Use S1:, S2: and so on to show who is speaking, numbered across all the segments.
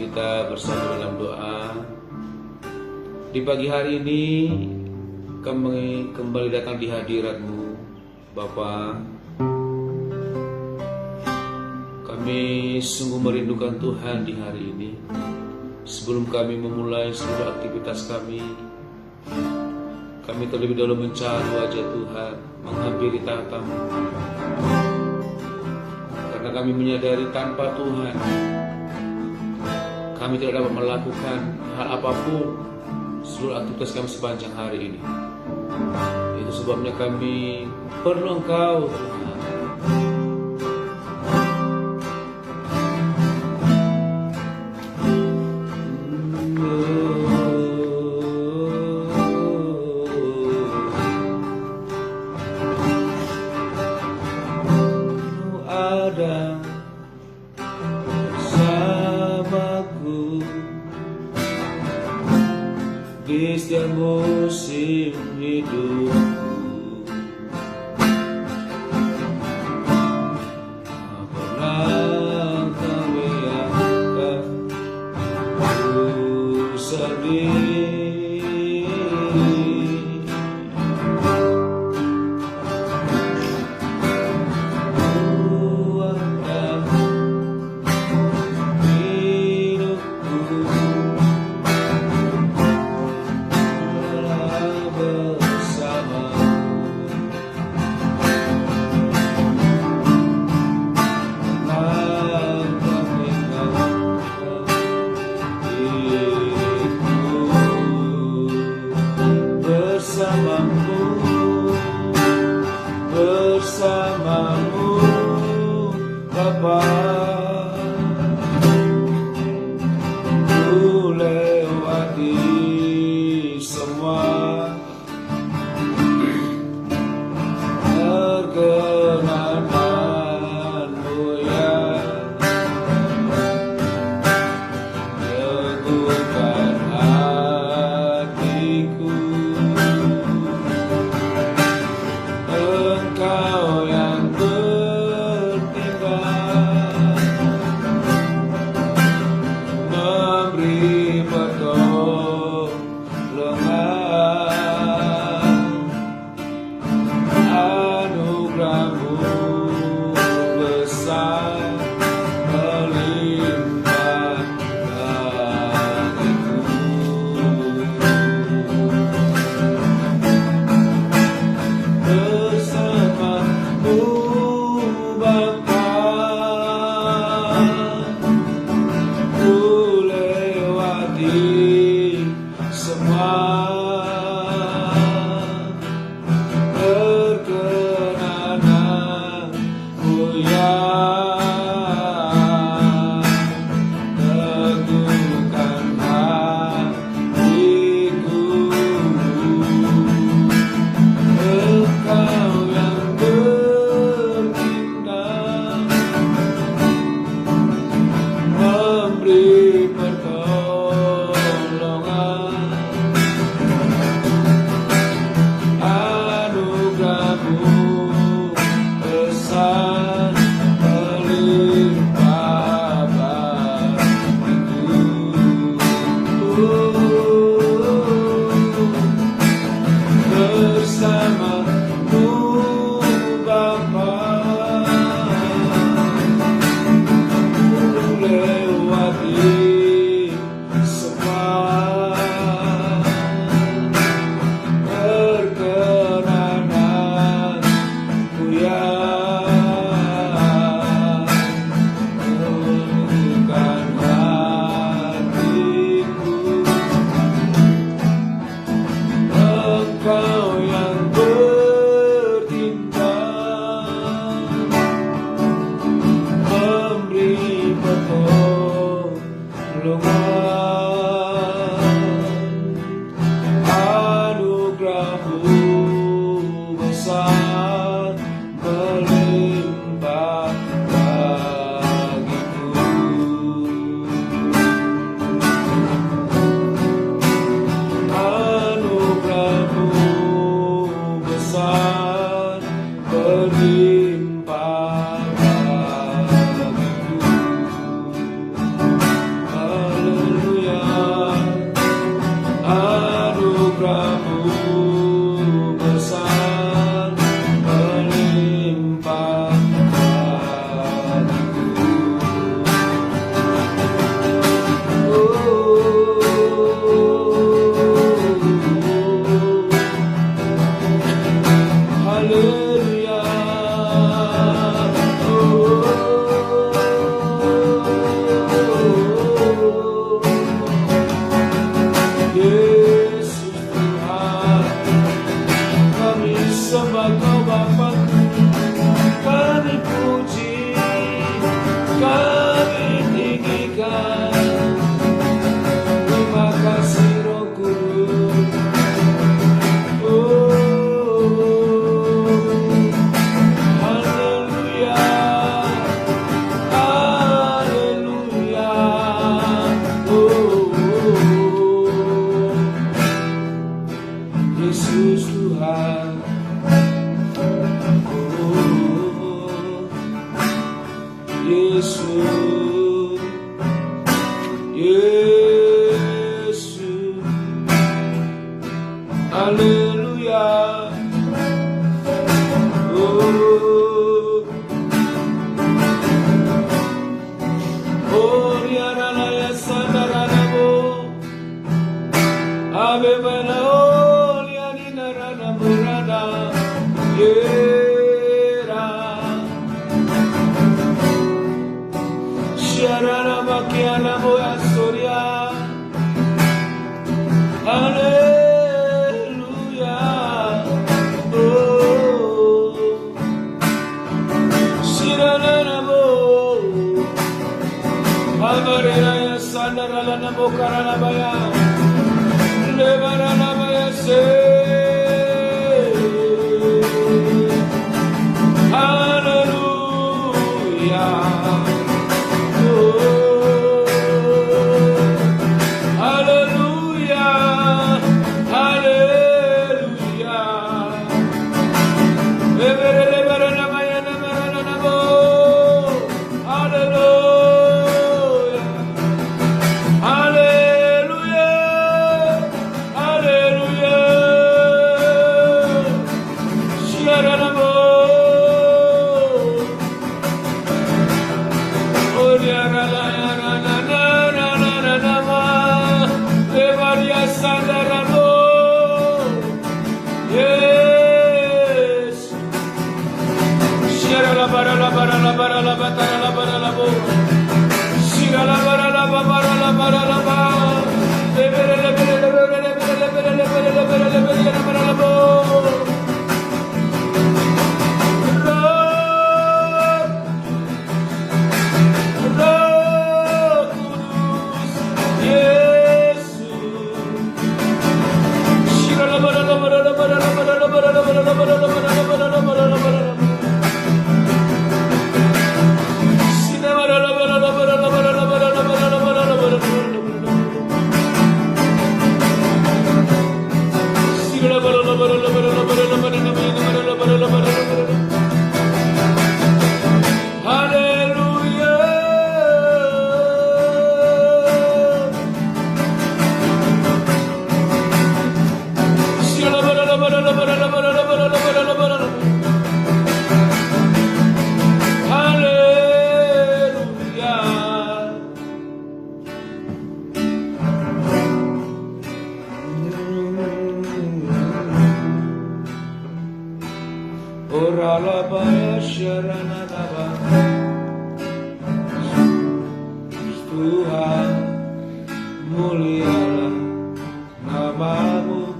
S1: kita bersama dalam doa. Di pagi hari ini kami kembali datang di hadirat-Mu, Bapa. Kami sungguh merindukan Tuhan di hari ini. Sebelum kami memulai seluruh aktivitas kami terlebih dahulu mencari wajah Tuhan, menghampiri tahta-Mu. Karena kami menyadari tanpa Tuhan kami tidak dapat melakukan hal apapun seluruh aktivitas kami sepanjang hari ini. Itu sebabnya kami perlu Engkau, Tuhan. Ada bersamaku di setiap musim hidupku. Tak pernah kau biarkan ku sendiri. Bersamamu, Bapa, ku lewati semua perkenananmu yang teguhkan hatiku. Engkau yang bertindak, memberi pertolongan, anugerah-Mu besar melimpah bagiku. Bersamamu, Bapa, ku lewati semua perkenananmu yang teguhkan hatiku. Engkau yang bertindak, memberi pertolongan, anugerah-Mu besar melimpah bagiku. Bersamamu, Bapa, ku lewati semua perkenananmu yang teguhkan hatiku. Engkau yang bertindak, memberi pertolongan, anugerah-Mu besar melimpah bagiku. Anugerah-Mu besar melimpah bagiku. sandaralana bokaralabaya. Lebaralabaya se. Haleluya. Haleluya. Haleluya. Lebaralabaya namaranabo. Haleluya. Haleluya. Haleluya. Shiaranabo. Yes. Shira la bara la bara la bara la batara la bara la bo. Shira la bara la bara la bara la ba. Lebere lebere lebere lebere lebere lebere lebere lebere la bara la bo. Oralabaya Sharanadaba. Tuhan, mulialah namamu,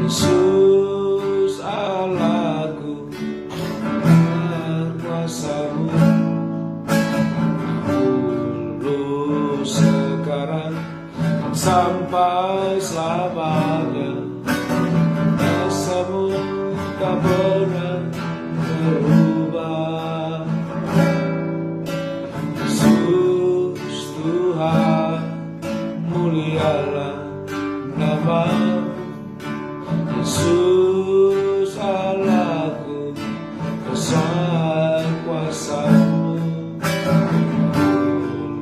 S1: Yesus Allahku, kuasamu dulu sekarang sampai selamanya. Kuasamu tak pernah berubah. Yesus Tuhan, mulialah namamu, Yesus Allahku, besar kuasamu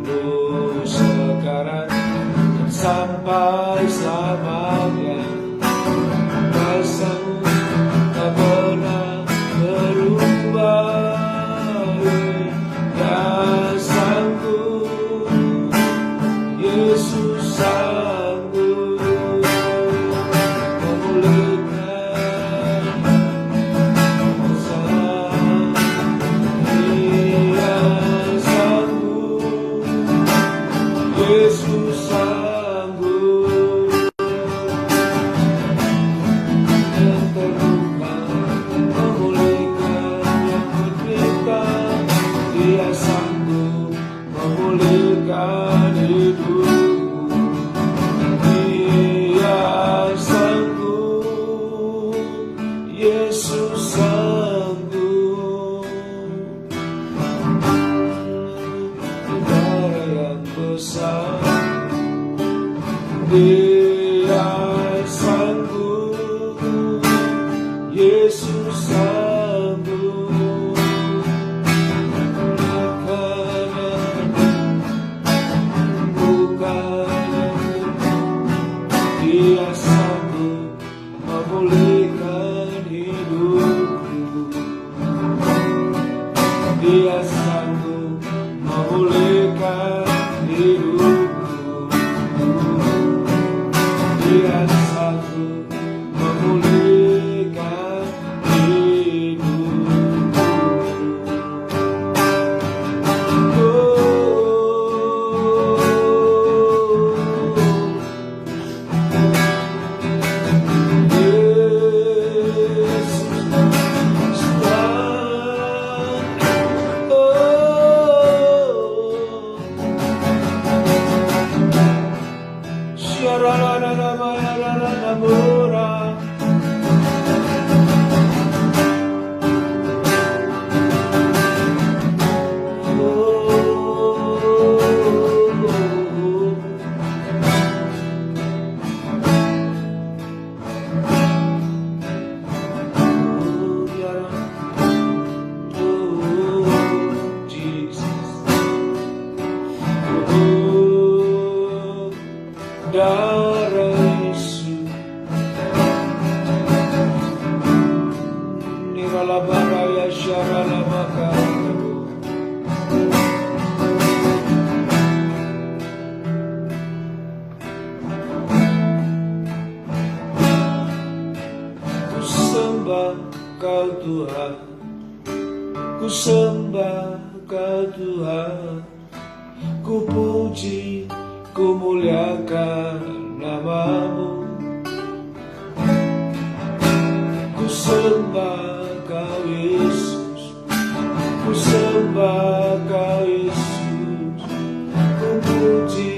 S1: dulu sekarang sampai selamanya. Kuasamu tak pernah berubah. Ya sanggup, Yesus sanggup memulihkan masalah. Dia sanggup, Yesus sanggup yang terluka memulihkan yang menderita. Dia sanggup memulihkan hidupku. Dia sanggup, Yesus sanggup. Negara yang besar, Dia sanggup, Yesus sanggup. Dia sanggup memulihkan hidupku. Dia sanggup memulihkan hidupku. Dia sanggup memulihkan hidupku. Kau Tuhan, ku sembah Kau Tuhan, ku puji, ku muliakan nama-Mu. Ku sembah Kau Yesus, ku sembah Kau Yesus, ku puji,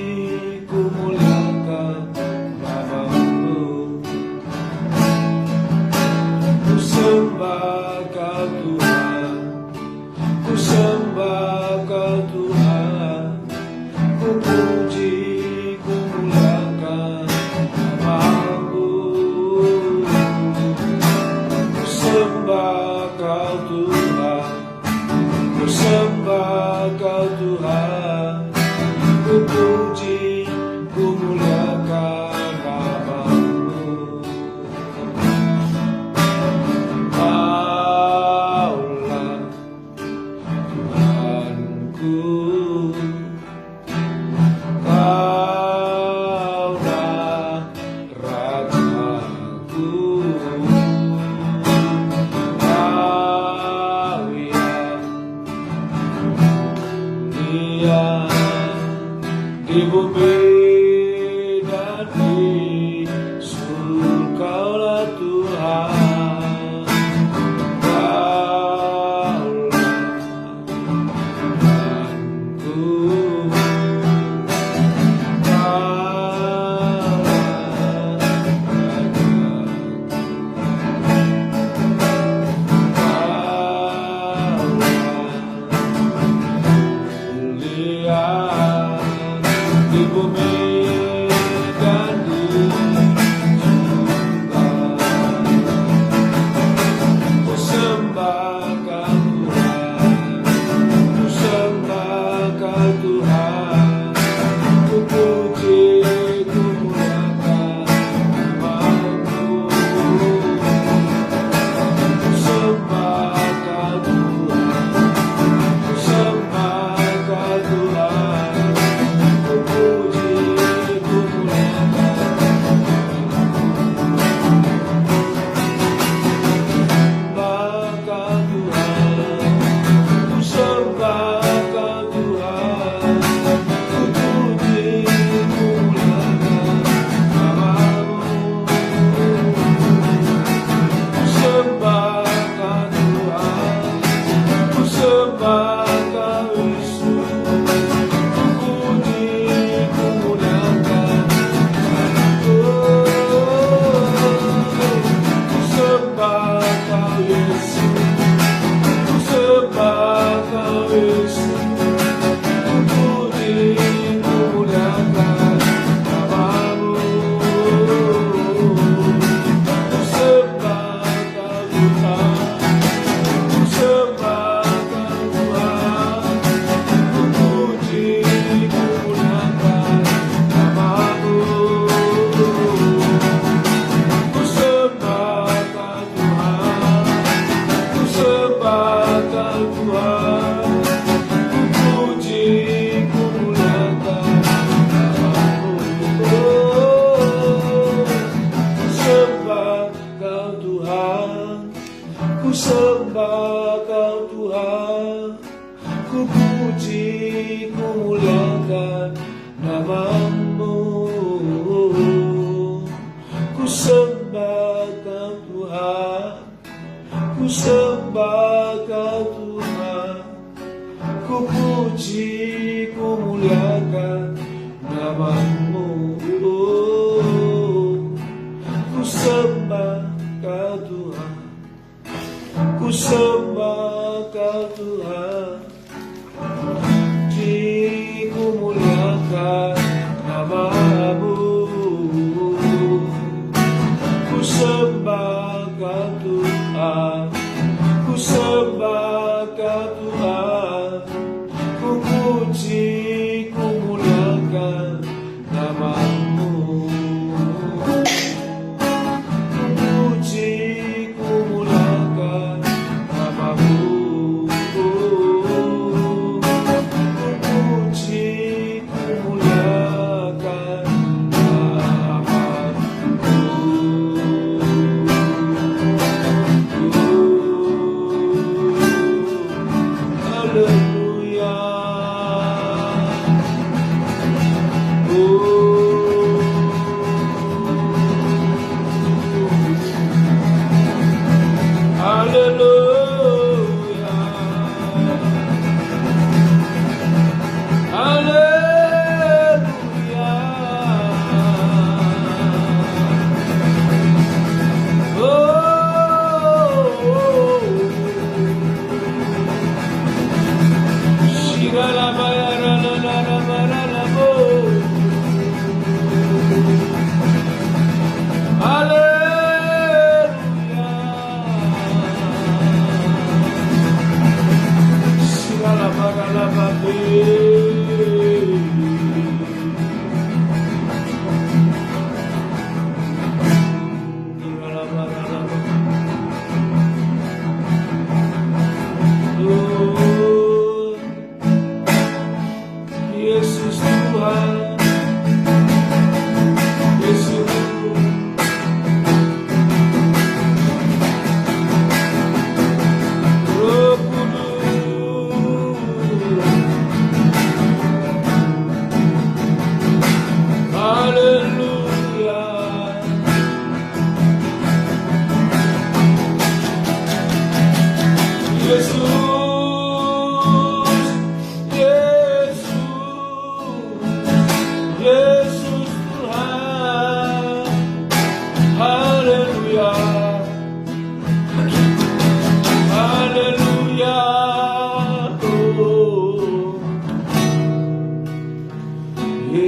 S1: ku muliakan nama-Mu. Ku sembah Kau Tuhan, ku sembah Kau Tuhan, ku puji, ku muliakan nama-Mu. Ku sembah Kau Tuhan, ku sembah Kau Tuhan, ku puji, ku muliakan nama-Mu. Di bumi dan di surga Kaulah Tuhan, Kaulah Tuhanku, Kaulah mulia di bumi dan di surga. Ku sembah Kau Tuhan, ku sembah Kau Tuhan, ku puji, ku muliakan nama-Mu. Ku sembah Kau Tuhan, ku sembah Kau Tuhan, ku puji,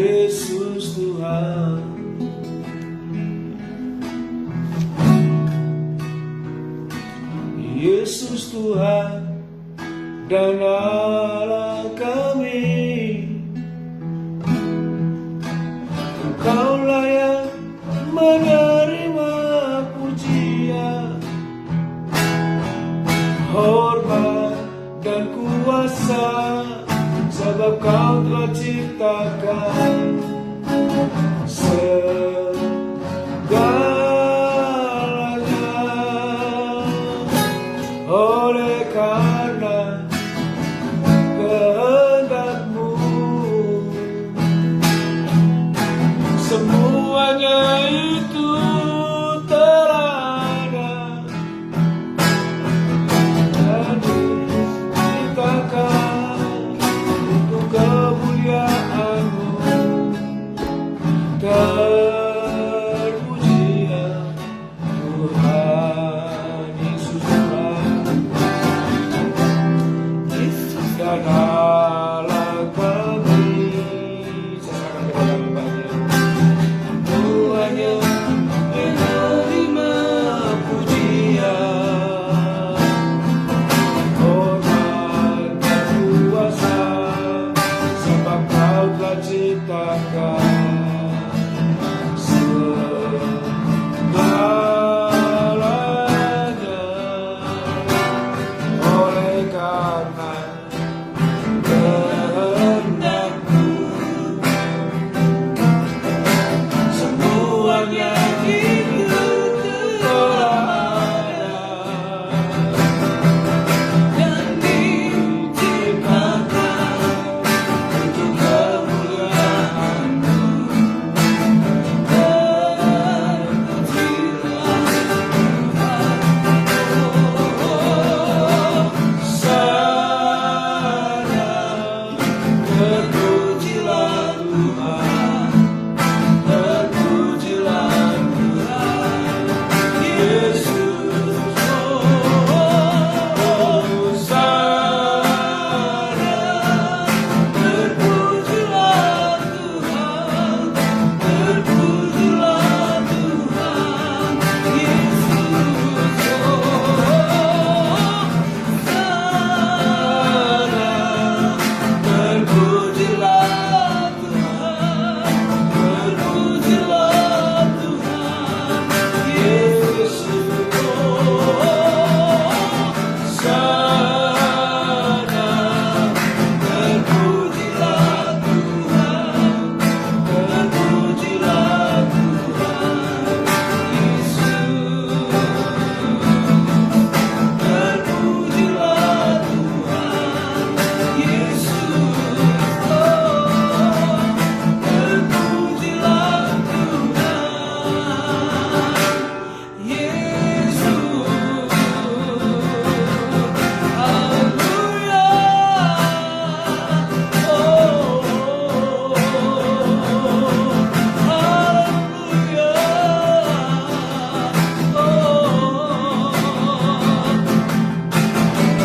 S1: Yesus Tuhan. Yesus Tuhan dan Allah kami, Engkau layak menerima pujian, hormat dan kuasa, sebab Kau telah ciptakan segalanya. Oleh karena kehendak-Mu, semuanya itu terada dan diciptakan untuk kemuliaan-Mu. Terpujilah Tuhan Yesus Tuhan dan Allah kami. Saya serahkan kepada Bapaknya. Tuhannya menerima pujian, hormat dan kuasa, sebab Kau telah ciptakan segalanya. Oleh karena kehendak-Mu, semuanya itu terada dan diciptakan untuk kemuliaan-Mu. Terpujilah Tuhan, terpujilah Tuhan, Yesus. Terpujilah Tuhan, terpujilah Tuhan, Yesus. Terpujilah Tuhan, terpujilah Tuhan, Yesus. Sana, terpujilah Tuhan, terpujilah Tuhan, Yesus. Terpujilah Tuhan, Yesus. Terpujilah Tuhan, Yesus. Haleluya.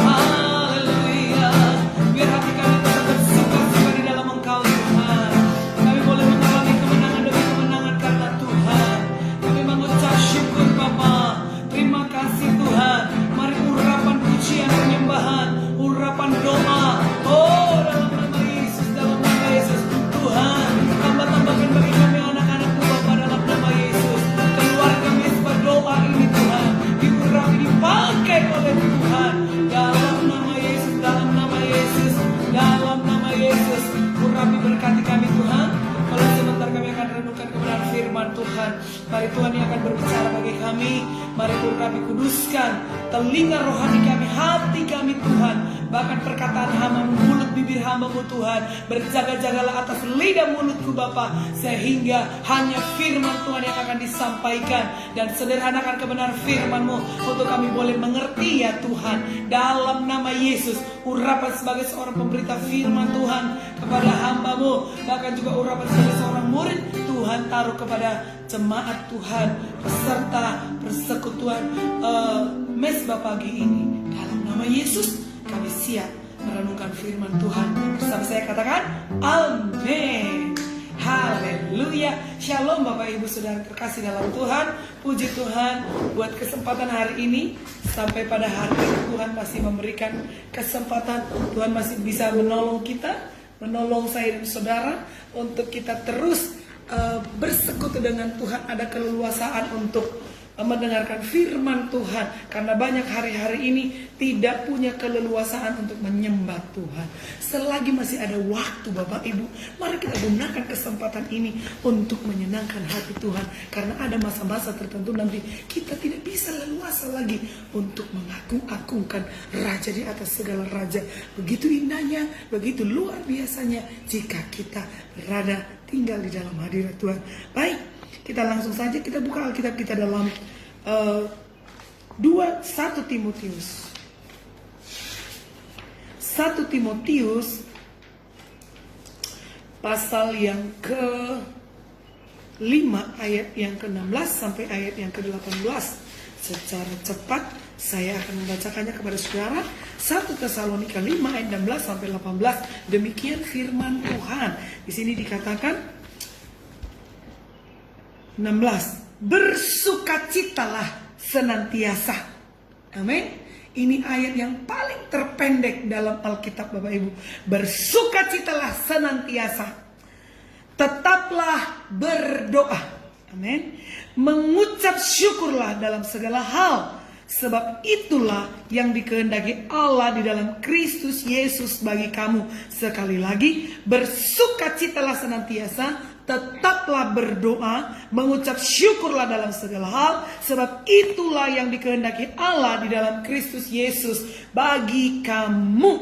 S1: Haleluya. Biar hati kami tetap bersuka-suka di dalam Engkau Tuhan. Kami boleh mengalami kemenangan demi kemenangan karena Tuhan. Kami mengucap syukur Bapa. Terima kasih Tuhan. Mari urapan pujian penyembahan, urapan doa. Oh, dalam nama Yesus, dalam nama Yesus. Tuhan, tambah-tambahkan bagi kami anak-anak-Mu Bapa dalam nama Yesus. Keluar kami berdoa ini Tuhan, diurapi, dipakai oleh Tuhan. Dalam nama Yesus, dalam nama Yesus, dalam nama Yesus. Urapi, berkati kami Tuhan. Kalau sebentar kami akan renungkan kebenaran firman Tuhan. Mari Tuhan yang akan berbicara bagi kami. Mari urapi, kuduskan telinga rohani kami, hati kami Tuhan. Bahkan perkataan hamba-Mu, mulut bibir hamba-Mu Tuhan. Berjaga-jagalah atas lidah mulutku Bapa, sehingga hanya firman Tuhan yang akan disampaikan. Dan sederhanakan kebenaran firman-Mu untuk kami boleh mengerti ya Tuhan. Dalam nama Yesus, urapan sebagai seorang pemberita firman Tuhan kepada hamba-Mu. Bahkan juga urapan sebagai seorang murid Tuhan taruh kepada jemaat Tuhan, peserta persekutuan mesbah pagi ini. Dalam nama Yesus kami siap merenungkan firman Tuhan. Bersama saya katakan amin.
S2: Haleluya. Shalom Bapak Ibu Saudara terkasih dalam Tuhan. Puji Tuhan buat kesempatan hari ini. Sampai pada hari ini Tuhan masih memberikan kesempatan. Tuhan masih bisa menolong kita, menolong saya dan saudara untuk kita terus bersekutu dengan Tuhan. Ada keleluasaan untuk mendengarkan firman Tuhan, karena banyak hari-hari ini tidak punya keleluasaan untuk menyembah Tuhan. Selagi masih ada waktu Bapak Ibu, mari kita gunakan kesempatan ini untuk menyenangkan hati Tuhan, karena ada masa-masa tertentu nanti kita tidak bisa leluasa lagi untuk mengagung-agungkan Raja di atas segala raja. Begitu indahnya, begitu luar biasanya jika kita berada tinggal di dalam hadirat Tuhan. Baik, kita langsung saja kita buka Alkitab kita dalam 1 Timotius. 1 Timotius pasal yang ke-5 ayat yang ke-16 sampai ayat yang ke-18. Secara cepat saya akan membacakannya kepada saudara. 1 Tesalonika 5 ayat 16 sampai 18. Demikian firman Tuhan. Di sini dikatakan 16, bersukacitalah senantiasa. Amin. Ini ayat yang paling terpendek dalam Alkitab Bapak Ibu. Bersukacitalah senantiasa. Tetaplah berdoa. Amin. Mengucap syukurlah dalam segala hal. Sebab itulah yang dikehendaki Allah di dalam Kristus Yesus bagi kamu. Sekali lagi, bersukacitalah senantiasa. Tetaplah berdoa, mengucap syukurlah dalam segala hal, sebab itulah yang dikehendaki Allah di dalam Kristus Yesus bagi kamu.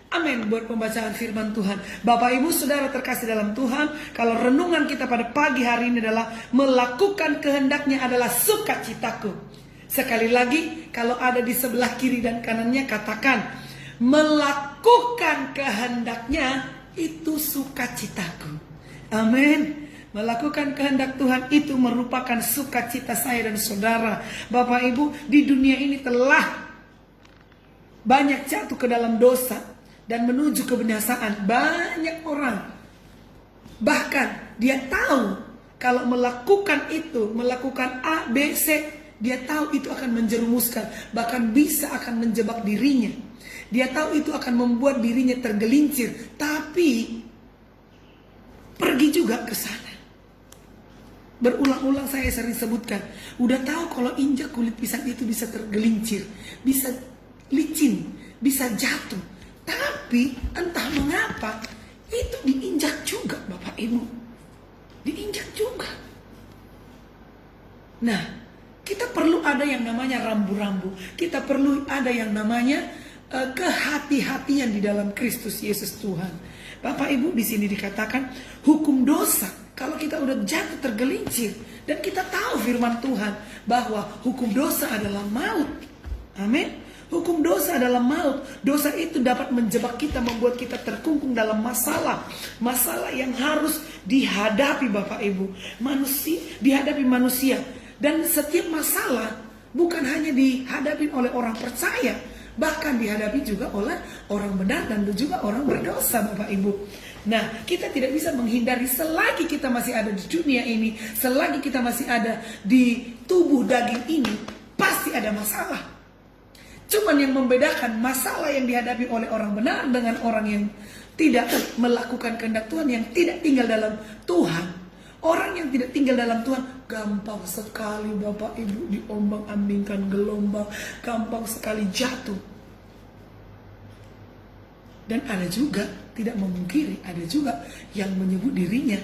S2: Amin. Buat pembacaan firman Tuhan, Bapak Ibu Saudara terkasih dalam Tuhan, kalau renungan kita pada pagi hari ini adalah melakukan kehendaknya adalah sukacitaku. Sekali lagi, kalau ada di sebelah kiri dan kanannya, katakan melakukan kehendaknya itu sukacitaku. Amin. Melakukan kehendak Tuhan itu merupakan sukacita saya dan saudara. Bapak Ibu, di dunia ini telah banyak jatuh ke dalam dosa dan menuju kebinasaan. Banyak orang bahkan dia tahu kalau melakukan itu, melakukan A, B, C, dia tahu itu akan menjerumuskan, bahkan bisa akan menjebak dirinya. Dia tahu itu akan membuat dirinya tergelincir, tapi pergi juga ke sana. Berulang-ulang saya sering sebutkan, udah tahu kalau injak kulit pisang itu bisa tergelincir, bisa licin, bisa jatuh, tapi entah mengapa itu diinjak juga Bapak Ibu, diinjak juga. Nah, kita perlu ada yang namanya rambu-rambu, kita perlu ada yang namanya kehati-hatian di dalam Kristus Yesus Tuhan. Bapak Ibu, di sini dikatakan hukum dosa. Kalau kita udah jatuh tergelincir dan kita tahu firman Tuhan bahwa hukum dosa adalah maut. Amin. Hukum dosa adalah maut. Dosa itu dapat menjebak kita, membuat kita terkungkung dalam masalah. Masalah yang harus dihadapi Bapak Ibu. Dihadapi manusia. Dan setiap masalah bukan hanya dihadapi oleh orang percaya, bahkan dihadapi juga oleh orang benar dan juga orang berdosa Bapak Ibu. Nah, kita tidak bisa menghindari selagi kita masih ada di dunia ini, selagi kita masih ada di tubuh daging ini, pasti ada masalah. Cuman yang membedakan masalah yang dihadapi oleh orang benar dengan orang yang tidak melakukan kehendak Tuhan, yang tidak tinggal dalam Tuhan. Orang yang tidak tinggal dalam Tuhan gampang sekali Bapak Ibu diombang-ambingkan gelombang, gampang sekali jatuh. Dan ada juga, tidak memungkiri, ada juga yang menyebut dirinya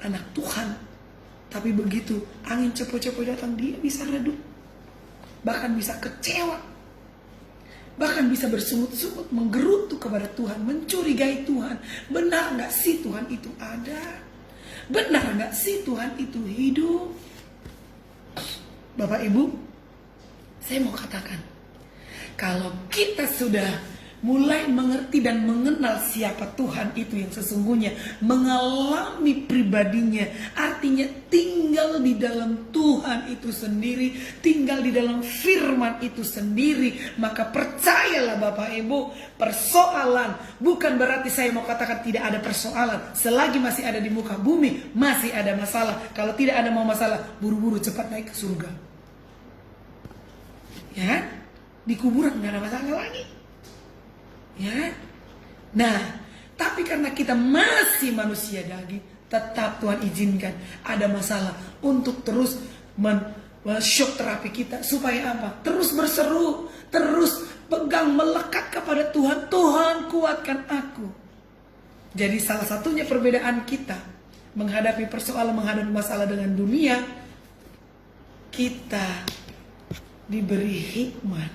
S2: anak Tuhan. Tapi begitu angin cepo-cepo datang, dia bisa redup, bahkan bisa kecewa, bahkan bisa bersungut-sungut, menggerutu kepada Tuhan, mencurigai Tuhan. Benar gak sih Tuhan itu ada? Benar gak sih Tuhan itu hidup? Bapak Ibu, saya mau katakan, kalau kita sudah mulai mengerti dan mengenal siapa Tuhan itu yang sesungguhnya, mengalami pribadinya, artinya tinggal di dalam Tuhan itu sendiri, tinggal di dalam firman itu sendiri, maka percayalah Bapak Ibu, persoalan bukan berarti saya mau katakan tidak ada persoalan. Selagi masih ada di muka bumi, masih ada masalah. Kalau tidak ada mau masalah, buru-buru cepat naik ke surga. Ya, di kuburan nggak ada masalah lagi. Ya, nah, tapi karena kita masih manusia daging, tetap Tuhan izinkan ada masalah untuk terus shock terapi kita. Supaya apa? Terus berseru, terus pegang, melekat kepada Tuhan. Tuhan, kuatkan aku. Jadi salah satunya perbedaan kita menghadapi persoalan, menghadapi masalah dengan dunia, kita diberi hikmat,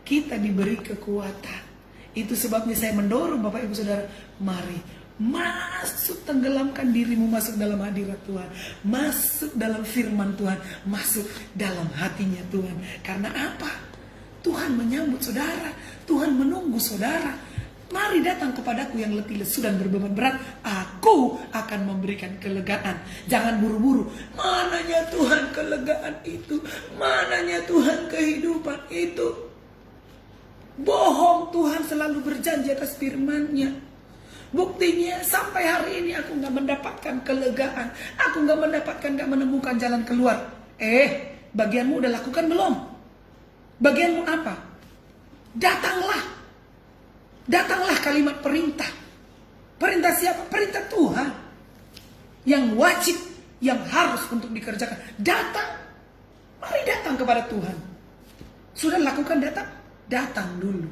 S2: kita diberi kekuatan. Itu sebabnya saya mendorong Bapak Ibu Saudara, mari masuk, tenggelamkan dirimu masuk dalam hadirat Tuhan, masuk dalam firman Tuhan, masuk dalam hatinya Tuhan. Karena apa? Tuhan menyambut saudara, Tuhan menunggu saudara. Mari datang kepadaku yang letih lesu dan berbeban berat, aku akan memberikan kelegaan. Jangan buru-buru, mananya Tuhan kelegaan itu, mananya Tuhan kehidupan itu. Bohong, Tuhan selalu berjanji atas firman-Nya. Buktinya sampai hari ini aku gak mendapatkan kelegaan, aku gak menemukan jalan keluar. Bagianmu udah lakukan belum? Bagianmu apa? Datanglah kalimat perintah. Perintah siapa? Perintah Tuhan. Yang wajib, yang harus untuk dikerjakan. Datang. Mari datang kepada Tuhan. Sudah lakukan datang? Datang dulu.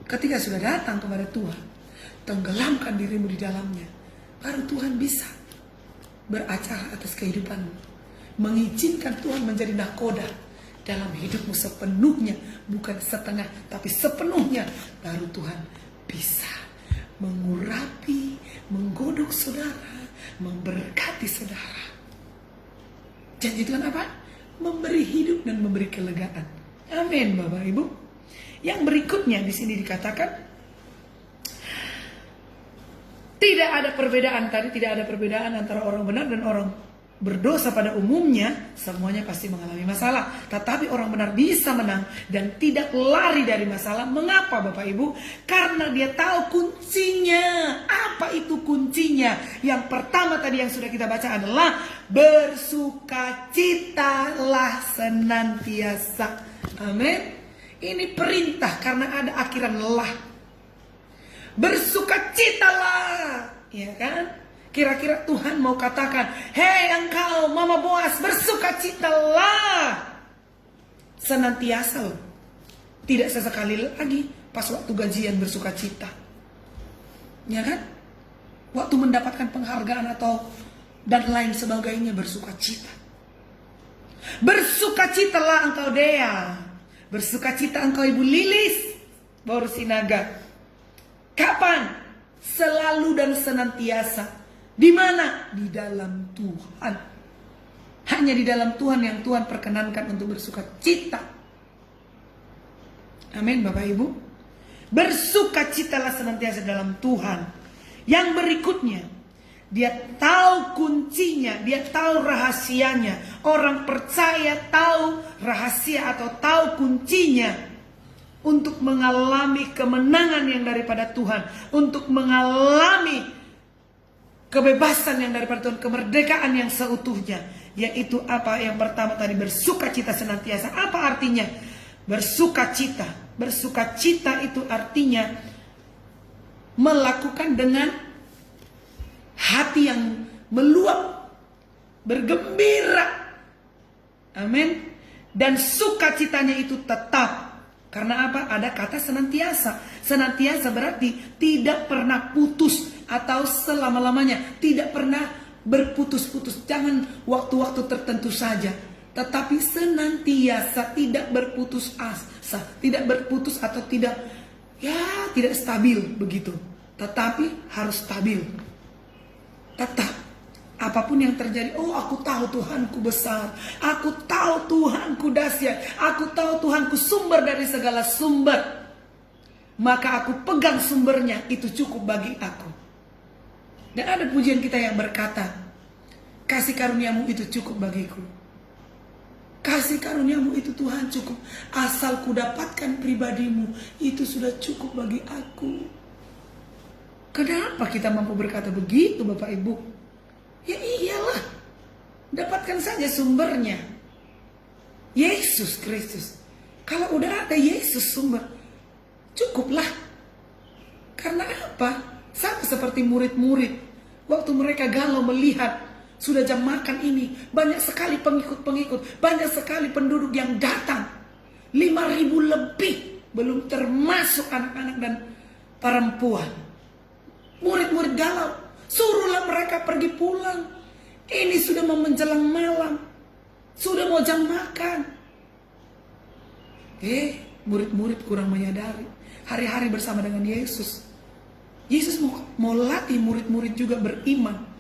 S2: Ketika sudah datang kepada Tuhan, tenggelamkan dirimu di dalamnya, baru Tuhan bisa beracara atas kehidupanmu, mengizinkan Tuhan menjadi nakoda dalam hidupmu sepenuhnya, bukan setengah tapi sepenuhnya. Baru Tuhan bisa mengurapi, menggodok saudara, memberkati saudara. Janji Tuhan apa? Memberi hidup dan memberi kelegaan. Amin, Bapak Ibu. Yang berikutnya di sini dikatakan tidak ada perbedaan, tadi tidak ada perbedaan antara orang benar dan orang berdosa pada umumnya. Semuanya pasti mengalami masalah, tetapi orang benar bisa menang dan tidak lari dari masalah. Mengapa Bapak Ibu? Karena dia tahu kuncinya. Apa itu kuncinya? Yang pertama tadi yang sudah kita baca adalah bersukacitalah senantiasa. Amin. Ini perintah karena ada akhiran lah. Bersukacitalah, ya kan? Kira-kira Tuhan mau katakan, hei engkau Mama Boas, bersukacitalah senantiasa. Tidak sesekali lagi pas waktu gajian bersukacita, ya kan? Waktu mendapatkan penghargaan atau dan lain sebagainya bersukacita. Bersukacitalah engkau Dea, bersukacita engkau Ibu Lilis Baru Sinaga. Kapan? Selalu dan senantiasa. Di mana? Di dalam Tuhan. Hanya di dalam Tuhan yang Tuhan perkenankan untuk bersukacita. Amin Bapak Ibu. Bersukacitalah senantiasa dalam Tuhan. Yang berikutnya, dia tahu kuncinya, dia tahu rahasianya. Orang percaya tahu rahasia atau tahu kuncinya untuk mengalami kemenangan yang daripada Tuhan, untuk mengalami kebebasan yang daripada Tuhan, kemerdekaan yang seutuhnya. Yaitu apa? Yang pertama tadi, bersukacita senantiasa. Apa artinya bersukacita? Bersukacita itu artinya melakukan dengan hati yang meluap, bergembira. Amin. Dan sukacitanya itu tetap. Karena apa? Ada kata senantiasa. Senantiasa berarti tidak pernah putus atau selama-lamanya. Tidak pernah berputus-putus. Jangan waktu-waktu tertentu saja. Tetapi senantiasa, tidak berputus asa. Tidak berputus atau tidak stabil begitu. Tetapi harus stabil. Tetap. Apapun yang terjadi, oh aku tahu Tuhanku besar, aku tahu Tuhanku dahsyat, aku tahu Tuhanku sumber dari segala sumber. maka aku pegang sumbernya, itu cukup bagi aku. Dan ada pujian kita yang berkata, kasih karuniamu itu cukup bagiku. Kasih karuniamu itu Tuhan cukup. Asal ku dapatkan pribadimu, itu sudah cukup bagi aku. Kenapa kita mampu berkata begitu Bapak Ibu? Ya iyalah, dapatkan saja sumbernya, Yesus Kristus. Kalau udah ada Yesus sumber, cukuplah. Karena apa? Sama seperti murid-murid, waktu mereka galau melihat sudah jam makan ini, banyak sekali pengikut-pengikut, banyak sekali penduduk yang datang, 5.000 lebih, belum termasuk anak-anak dan perempuan. Murid-murid galau, suruhlah mereka pergi pulang. Ini sudah mau menjelang malam, sudah mau jam makan. Murid-murid kurang menyadari, hari-hari bersama dengan Yesus, Yesus mau latih murid-murid juga beriman.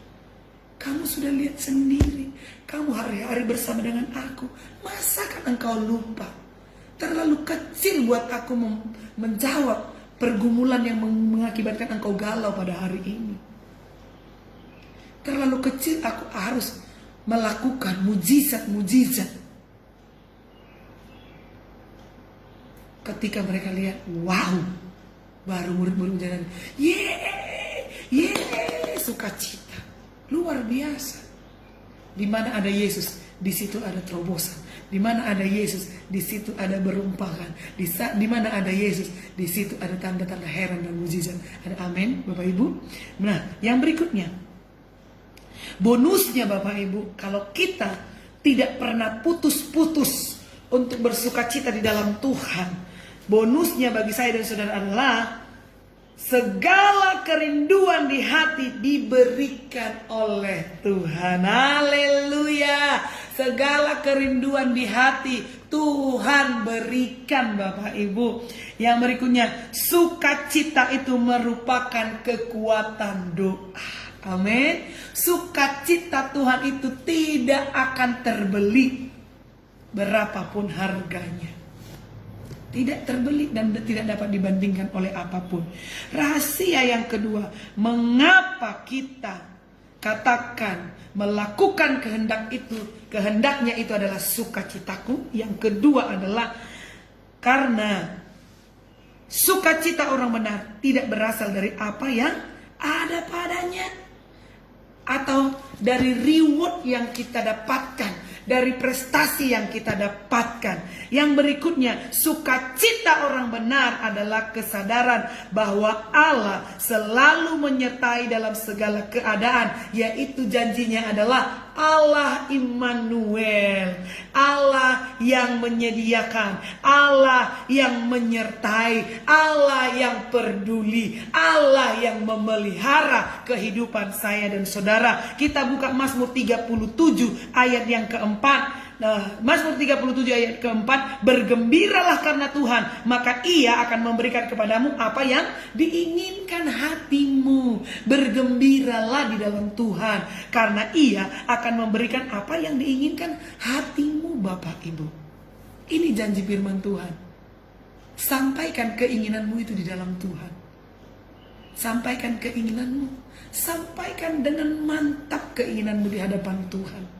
S2: Kamu sudah lihat sendiri, kamu hari-hari bersama dengan aku, masakan engkau lupa? Terlalu kecil buat aku menjawab pergumulan yang mengakibatkan engkau galau pada hari ini. Terlalu kecil aku harus melakukan mujizat-mujizat. Ketika mereka lihat, wow, baru murid-murid menjalani, sukacita luar biasa. Di mana ada Yesus, di situ ada terobosan. Di mana ada Yesus, di situ ada berumpakan. Di mana ada Yesus, di situ ada tanda-tanda heran dan mujizat. Ada amin, Bapak Ibu. Nah, yang berikutnya, bonusnya Bapak Ibu, kalau kita tidak pernah putus-putus untuk bersukacita di dalam Tuhan, bonusnya bagi saya dan saudara adalah segala kerinduan di hati diberikan oleh Tuhan. Haleluya. Segala kerinduan di hati Tuhan berikan Bapak Ibu. Yang berikutnya, sukacita itu merupakan kekuatan doa. Amin. Sukacita Tuhan itu tidak akan terbeli berapapun harganya. Tidak terbeli dan tidak dapat dibandingkan oleh apapun. Rahasia yang kedua, mengapa kita katakan melakukan kehendaknya itu adalah sukacitaku. Yang kedua adalah karena sukacita orang benar tidak berasal dari apa yang ada padanya, atau dari reward yang kita dapatkan, dari prestasi yang kita dapatkan. Yang berikutnya, sukacita orang benar adalah kesadaran bahwa Allah selalu menyertai dalam segala keadaan, yaitu janjinya adalah Allah Immanuel, Allah yang menyediakan, Allah yang menyertai, Allah yang peduli, Allah yang memelihara kehidupan saya dan saudara. Kita buka Mazmur 37 ayat yang keempat. Nah, Mazmur 37 ayat keempat, bergembiralah karena Tuhan, maka Ia akan memberikan kepadamu apa yang diinginkan hatimu. Bergembiralah di dalam Tuhan, karena Ia akan memberikan apa yang diinginkan hatimu, Bapak Ibu. Ini janji firman Tuhan. Sampaikan keinginanmu itu di dalam Tuhan. Sampaikan keinginanmu, sampaikan dengan mantap keinginanmu di hadapan Tuhan.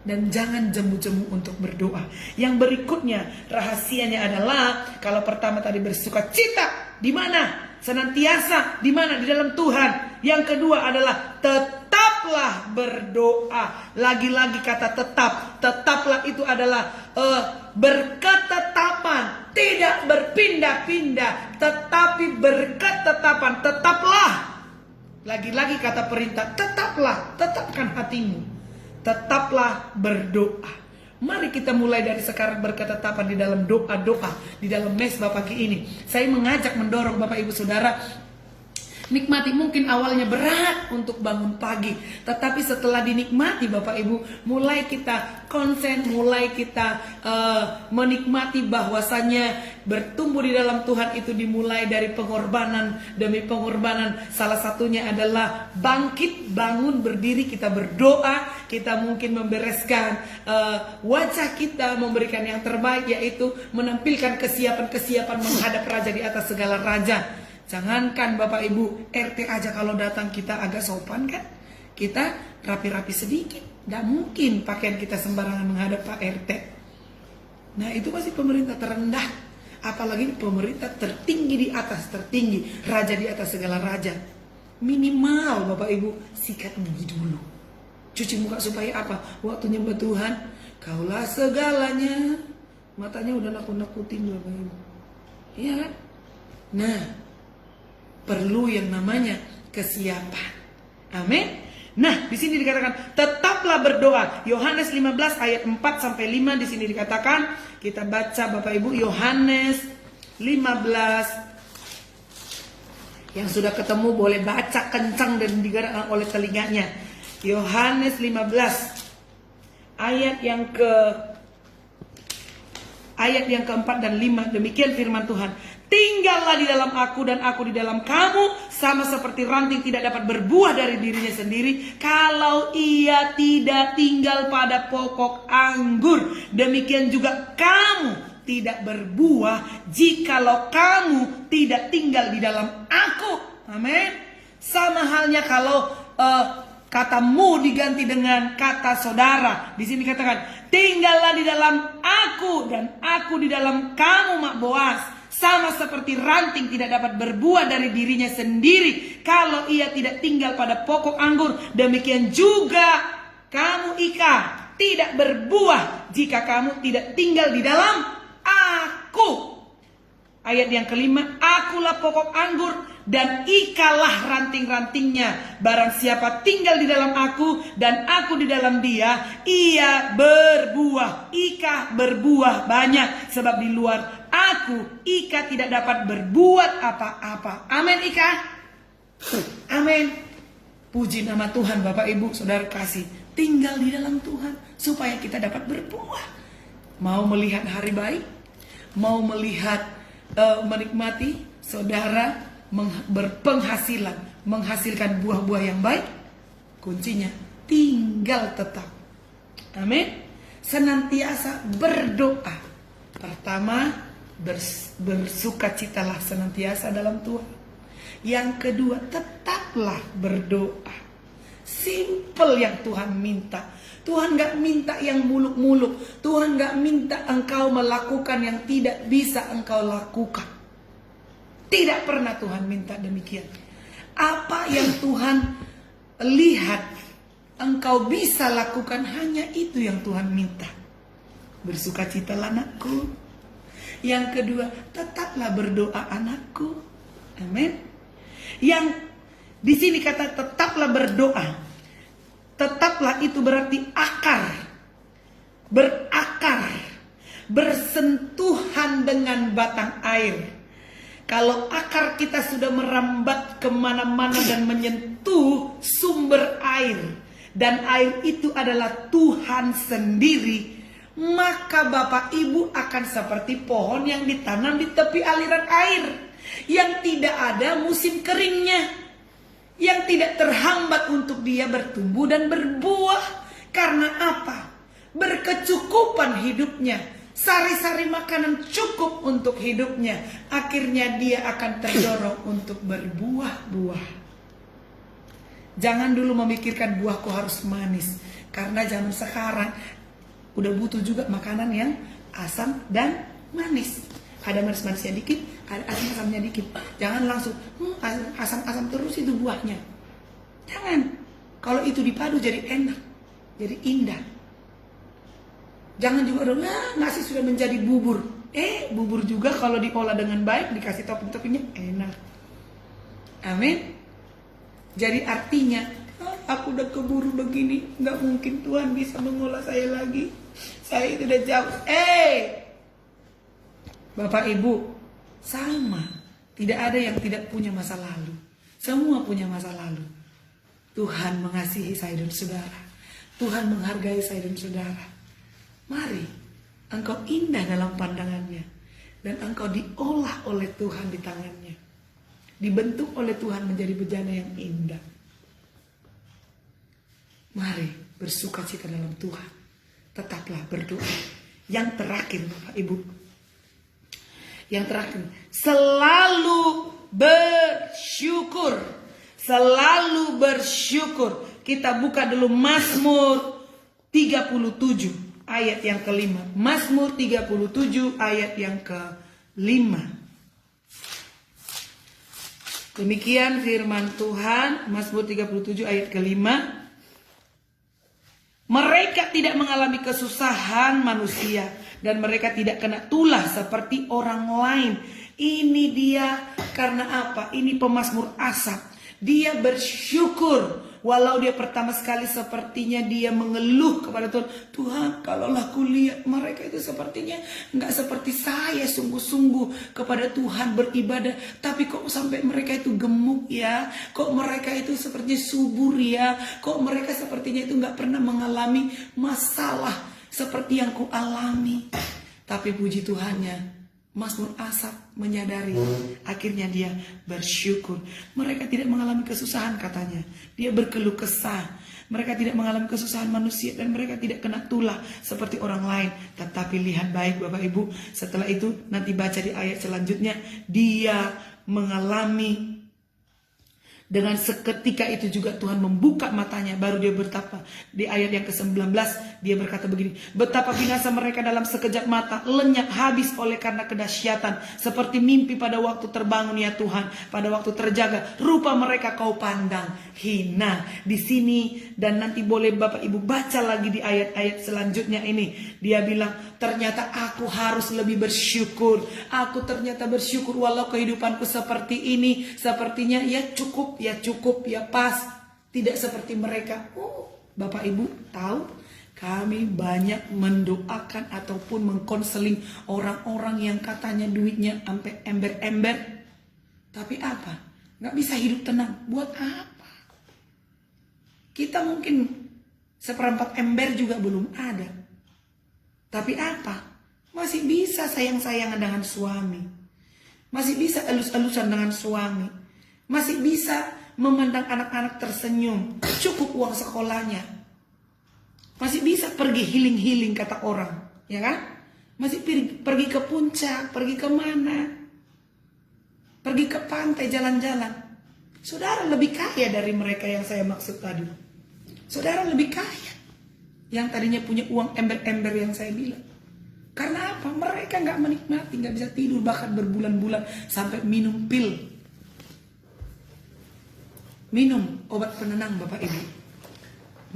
S2: Dan jangan jemu-jemu untuk berdoa. Yang berikutnya, rahasianya adalah, kalau pertama tadi bersukacita, di mana? Senantiasa, di mana? Di dalam Tuhan. Yang kedua adalah tetaplah berdoa. Lagi-lagi kata tetap. Tetaplah itu adalah berketetapan, tidak berpindah-pindah, tetapi berketetapan. Tetaplah. Lagi-lagi kata perintah, tetaplah, tetapkan hatimu. Tetaplah berdoa. Mari kita mulai dari sekarang berketetapan di dalam doa-doa, di dalam mesbah pagi ini. Saya mengajak, mendorong Bapak Ibu Saudara, Nikmati, mungkin awalnya berat untuk bangun pagi, tetapi setelah dinikmati Bapak Ibu, mulai kita konsen, mulai kita menikmati bahwasannya bertumbuh di dalam Tuhan itu dimulai dari pengorbanan demi pengorbanan. Salah satunya adalah bangkit, bangun, berdiri, kita berdoa, kita mungkin membereskan wajah kita, memberikan yang terbaik, yaitu menampilkan kesiapan-kesiapan menghadap Raja di atas segala raja. Jangankan Bapak Ibu, RT aja kalau datang kita agak sopan kan? Kita rapi-rapi sedikit. Tidak mungkin pakaian kita sembarangan menghadap Pak RT. Nah itu masih pemerintah terendah. Apalagi pemerintah tertinggi di atas, tertinggi. Raja di atas segala raja. Minimal Bapak Ibu, sikat gigi dulu. Cuci muka supaya apa? Waktu nyembah Tuhan, kaulah segalanya. Matanya udah nakut-nakutin Bapak Ibu. Iya kan? Nah, perlu yang namanya kesiapan. Amin. Nah, di sini dikatakan tetaplah berdoa. Yohanes 15 ayat 4 sampai 5 di sini dikatakan, kita baca Bapak Ibu, Yohanes 15. Yang sudah ketemu boleh baca kencang dan digerakkan oleh telinganya. Yohanes 15 ayat yang keempat dan 5. Demikian firman Tuhan. Tinggallah di dalam aku dan aku di dalam kamu, sama seperti ranting tidak dapat berbuah dari dirinya sendiri kalau ia tidak tinggal pada pokok anggur. Demikian juga kamu tidak berbuah jikalau kamu tidak tinggal di dalam aku. Amin. Sama halnya kalau katamu diganti dengan kata saudara. Di sini katakan, tinggallah di dalam aku dan aku di dalam kamu, Mak Boas. Sama seperti ranting tidak dapat berbuah dari dirinya sendiri kalau ia tidak tinggal pada pokok anggur. Demikian juga kamu, Ika, tidak berbuah jika kamu tidak tinggal di dalam aku. Ayat yang kelima, akulah pokok anggur dan ikalah ranting-rantingnya. Barang siapa tinggal di dalam aku dan aku di dalam dia, ia berbuah. Ika berbuah banyak, sebab di luar aku, Ika tidak dapat berbuat apa-apa. Amin, Ika. Amin. Puji nama Tuhan Bapak Ibu Saudara kasih. Tinggal di dalam Tuhan supaya kita dapat berbuah. Mau melihat hari baik, mau melihat menikmati saudara berpenghasilan, menghasilkan buah-buah yang baik, kuncinya tinggal tetap. Amin. Senantiasa berdoa. Pertama, bersukacitalah senantiasa dalam Tuhan. Yang kedua, tetaplah berdoa. Simple yang Tuhan minta. Tuhan gak minta yang muluk-muluk. Tuhan gak minta engkau melakukan yang tidak bisa engkau lakukan. Tidak pernah Tuhan minta demikian. Apa yang Tuhan lihat engkau bisa lakukan, hanya itu yang Tuhan minta. Bersukacitalah anakku. Yang kedua, tetaplah berdoa anakku. Amin. Yang di sini kata tetaplah berdoa. Tetaplah itu berarti akar, berakar, bersentuhan dengan batang air. Kalau akar kita sudah merambat kemana-mana dan menyentuh sumber air, dan air itu adalah Tuhan sendiri, maka Bapak Ibu akan seperti pohon yang ditanam di tepi aliran air, yang tidak ada musim keringnya, yang tidak terhambat untuk dia bertumbuh dan berbuah. Karena apa? Berkecukupan hidupnya, sari-sari makanan cukup untuk hidupnya. Akhirnya dia akan terdorong untuk berbuah-buah. Jangan dulu memikirkan buahku harus manis, karena zaman sekarang udah butuh juga makanan yang asam dan manis. Ada manis-manisnya dikit, ada asam-asamnya dikit. Jangan langsung asam-asam terus itu buahnya. Jangan. Kalau itu dipadu jadi enak, jadi indah. Jangan juga nasi sudah menjadi bubur. Bubur juga kalau diolah dengan baik, dikasih topping-toppingnya enak. Amin. Jadi artinya, aku udah keburu begini, nggak mungkin Tuhan bisa mengolah saya lagi. Saya itu udah jauh. Bapak Ibu, sama. Tidak ada yang tidak punya masa lalu. Semua punya masa lalu. Tuhan mengasihi saya dan saudara. Tuhan menghargai saya dan saudara. Mari, engkau indah dalam pandangannya. Dan engkau diolah oleh Tuhan di tangannya. Dibentuk oleh Tuhan menjadi bejana yang indah. Mari bersukacita dalam Tuhan. Tetaplah berdoa. Yang terakhir Bapak Ibu. Yang terakhir. Selalu bersyukur. Selalu bersyukur. Kita buka dulu Mazmur 37 ayat yang kelima. Mazmur 37 ayat yang kelima. Demikian firman Tuhan. Mazmur 37 ayat kelima. Mereka tidak mengalami kesusahan manusia. Dan mereka tidak kena tulah seperti orang lain. Ini dia karena apa? Ini pemazmur Asaf. Dia bersyukur. Walau dia pertama sekali sepertinya dia mengeluh kepada Tuhan. Tuhan, kalaulah kulihat mereka itu sepertinya nggak seperti saya sungguh-sungguh kepada Tuhan beribadah. Tapi kok sampai mereka itu gemuk ya? Kok mereka itu sepertinya subur ya? Kok mereka sepertinya itu nggak pernah mengalami masalah seperti yang ku alami. Tapi puji Tuhannya, Mazmur Asaf menyadari, akhirnya dia bersyukur. Mereka tidak mengalami kesusahan katanya. Dia berkeluh kesah. Mereka tidak mengalami kesusahan manusia dan mereka tidak kena tulah seperti orang lain. Tetapi lihat baik Bapak Ibu, setelah itu nanti baca di ayat selanjutnya, dia mengalami. Dengan seketika itu juga Tuhan membuka matanya. Baru dia bertapa. Di ayat yang ke-19 dia berkata begini. Betapa binasa mereka dalam sekejap mata. Lenyap habis oleh karena kedahsyatan. Seperti mimpi pada waktu terbangun ya Tuhan. Pada waktu terjaga. Rupa mereka kau pandang hina. Di sini dan nanti boleh Bapak Ibu baca lagi di ayat-ayat selanjutnya ini. Dia bilang ternyata aku harus lebih bersyukur. Aku ternyata bersyukur walau kehidupanku seperti ini. Sepertinya ya cukup ya pas, tidak seperti mereka. Bapak Ibu tahu, kami banyak mendoakan ataupun mengkonseling orang-orang yang katanya duitnya sampai ember-ember, tapi apa? Nggak bisa hidup tenang. Buat apa? Kita mungkin seperempat ember juga belum ada, tapi apa? Masih bisa sayang-sayangan dengan suami, masih bisa elus-elusan dengan suami, masih bisa memandang anak-anak tersenyum. Cukup uang sekolahnya. Masih bisa pergi healing-healing kata orang. Ya kan? Masih pergi ke puncak. Pergi ke mana? Pergi ke pantai jalan-jalan. Saudara lebih kaya dari mereka yang saya maksud tadi. Saudara lebih kaya. Yang tadinya punya uang ember-ember yang saya bilang. Karena apa? Mereka gak menikmati. Gak bisa tidur bahkan berbulan-bulan. Sampai minum pil. Minum obat penenang Bapak Ibu.